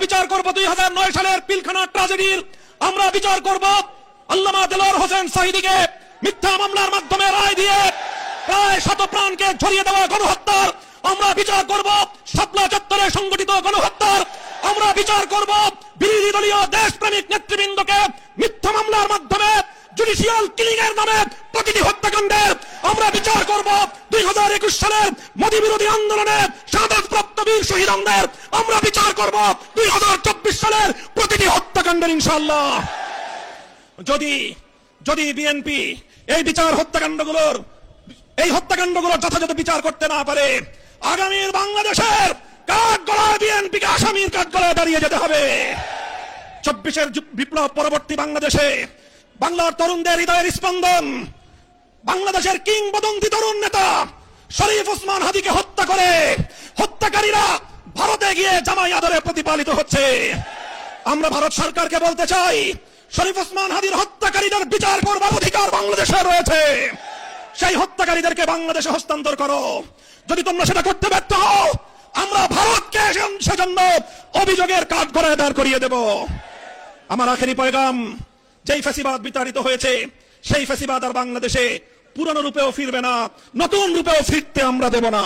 বিচার করব 2009 সালের পিলখানা ট্র্যাজেডির, আমরা বিচার করব আল্লামা দেলোয়ার হোসেন সাঈদীকে মিথ্যা মামলার মাধ্যমে রায় দিয়ে প্রায় শত প্রাণকে ঝরিয়ে দেওয়া গণহত্যার, আমরা বিচার করব শাপলা চত্বরে সংগঠিত গণহত্যার, আমরা বিচার করব বিরোধী দলীয় দেশপ্রেমিক নেতৃবৃন্দকে মিথ্যা মামলার মাধ্যমে জুডিশিয়াল কিলিং এর নামে প্রতিটি হত্যাকাণ্ডের, আমরা বিচার করব 2021 সালের মোদী বিরোধী আন্দোলনে শাহাদাতপ্রাপ্ত বীর শহীদদের, আমরা বিচার করব 2024 সালের প্রতিটি হত্যাকাণ্ডের ইনশাআল্লাহ। যদি বিএনপি এই হত্যাকাণ্ডগুলোর যথাযথ বিচার করতে না পারে, আগামীর বাংলাদেশের কাঠগড়ায় বিএনপিকে আসামির কাঠগড়ায় দাঁড়িয়ে যেতে হবে। 24-এর বিপ্লব পরবর্তী বাংলাদেশে বাংলার তরুণদের হৃদয়ের স্পন্দন, বাংলাদেশের কিংবদন্তি তরুণ নেতা শরীফ ওসমান হাদীকে হত্যা করে হত্যাকারীরা ভারতে গিয়ে জামাই আদরে প্রতিপালিত হচ্ছে। আমরা ভারত সরকারকে বলতে চাই, শরীফ ওসমান হাদীর হত্যাকারীদের বিচার করবার অধিকার বাংলাদেশে রয়েছে, সেই হত্যাকারীদেরকে বাংলাদেশে হস্তান্তর করো। যদি তোমরা সেটা করতে ব্যর্থ হও, আমরা ভারতকে সেজন্য অভিযোগের কাঠগড়ায় দাঁড় করিয়ে দেব। আমার আখেরি পয়গাম, যেই ফ্যাসিবাদ বিতাড়িত হয়েছে সেই ফ্যাসিবাদ আর বাংলাদেশে পুরনো রূপেও ফিরবে না, নতুন রূপেও ফিরতে আমরা দেব না।